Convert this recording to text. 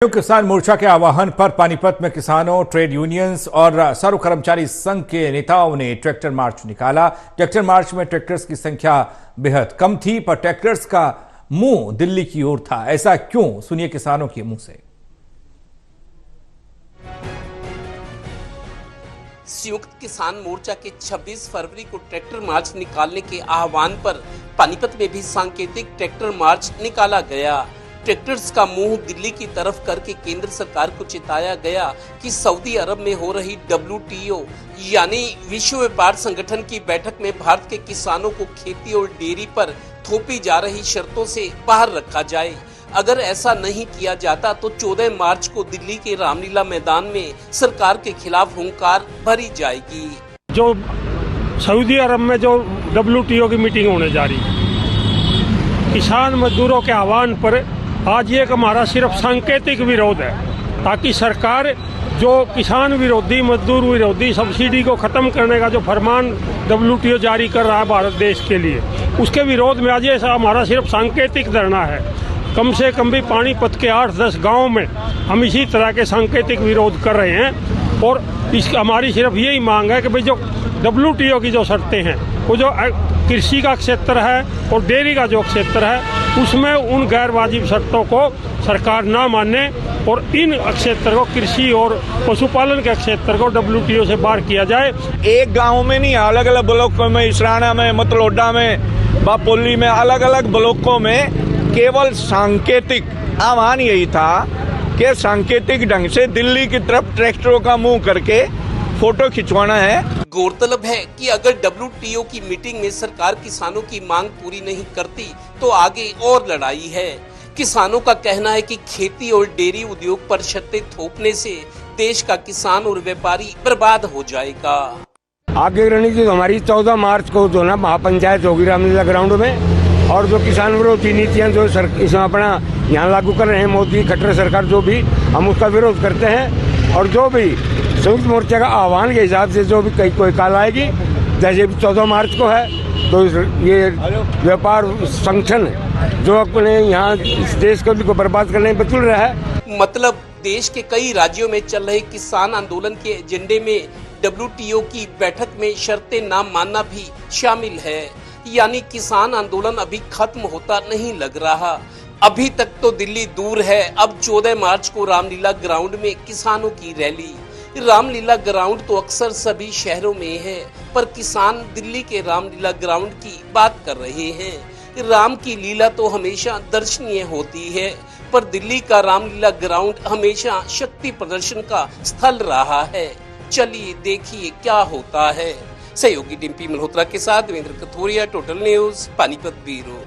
किसान मोर्चा के आह्वान पर पानीपत में किसानों, ट्रेड यूनियंस और सर्व कर्मचारी संघ के नेताओं ने ट्रैक्टर मार्च निकाला। ट्रैक्टर मार्च में ट्रैक्टर्स की संख्या बेहद कम थी, पर ट्रैक्टर्स का मुंह दिल्ली की ओर था। ऐसा क्यों, सुनिए किसानों के मुंह से। संयुक्त किसान मोर्चा के 26 फरवरी को ट्रैक्टर मार्च निकालने के आह्वान पर पानीपत में भी सांकेतिक ट्रैक्टर मार्च निकाला गया। ट्रैक्टर्स का मुंह दिल्ली की तरफ करके केंद्र सरकार को चिताया गया कि सऊदी अरब में हो रही WTO यानी विश्व व्यापार संगठन की बैठक में भारत के किसानों को खेती और डेयरी पर थोपी जा रही शर्तों से बाहर रखा जाए। अगर ऐसा नहीं किया जाता तो 14 मार्च को दिल्ली के रामलीला मैदान में सरकार के खिलाफ हुंकार भरी जाएगी। जो सऊदी अरब में जो WTO की मीटिंग होने जा रही है, किसान मजदूरों के आह्वान पर आज ये हमारा सिर्फ सांकेतिक विरोध है, ताकि सरकार जो किसान विरोधी, मजदूर विरोधी सब्सिडी को खत्म करने का जो फरमान WTO जारी कर रहा है भारत देश के लिए, उसके विरोध में आज ये हमारा सिर्फ सांकेतिक धरना है। कम से कम भी पानीपत के 8-10 गाँव में हम इसी तरह के सांकेतिक विरोध कर रहे हैं। और हमारी सिर्फ यही मांग है कि भाई जो WTO की जो शर्तें हैं, वो जो कृषि का क्षेत्र है और डेयरी का जो क्षेत्र है, उसमें उन गैर वाजिब शर्तों को सरकार ना माने और इन क्षेत्र को, कृषि और पशुपालन के क्षेत्र को WTO से बाहर किया जाए। एक गांव में नहीं, अलग अलग ब्लॉकों में, इसराना में, मतलोडा में, बापोली में, अलग अलग ब्लॉकों में केवल सांकेतिक आह्वान यही था कि सांकेतिक ढंग से दिल्ली की तरफ ट्रैक्टरों का मुंह करके फोटो खिंचवाना है। गौरतलब है कि अगर WTO की मीटिंग में सरकार किसानों की मांग पूरी नहीं करती तो आगे और लड़ाई है। किसानों का कहना है कि खेती और डेयरी उद्योग पर शर्तें थोपने से देश का किसान और व्यापारी बर्बाद हो जाएगा। आगे रणनीति हमारी 14 मार्च को जो ना महापंचायत होगी रामलीला ग्राउंड में, और जो किसान विरोधी नीतियाँ जो इसमें अपना यहाँ लागू कर रहे हैं मोदी खट्टर सरकार, जो भी हम उसका विरोध करते हैं। और जो भी संयुक्त मोर्चा का आह्वान के हिसाब से जो भी कोई काल आएगी, जैसे 14 मार्च को है, तो ये व्यापार संगठन जो अपने यहाँ इस देश को बर्बाद करने में तुल रहा है। मतलब देश के कई राज्यों में चल रहे किसान आंदोलन के एजेंडे में WTO की बैठक में शर्तें ना मानना भी शामिल है। यानी किसान आंदोलन अभी खत्म होता नहीं लग रहा। अभी तक तो दिल्ली दूर है। अब 14 मार्च को रामलीला ग्राउंड में किसानों की रैली। रामलीला ग्राउंड तो अक्सर सभी शहरों में है, पर किसान दिल्ली के रामलीला ग्राउंड की बात कर रहे हैं। राम की लीला तो हमेशा दर्शनीय होती है, पर दिल्ली का रामलीला ग्राउंड हमेशा शक्ति प्रदर्शन का स्थल रहा है। चलिए देखिए क्या होता है। सहयोगी डिम्पी मल्होत्रा के साथ Devendra Kathoria, total news, Panipat bureau.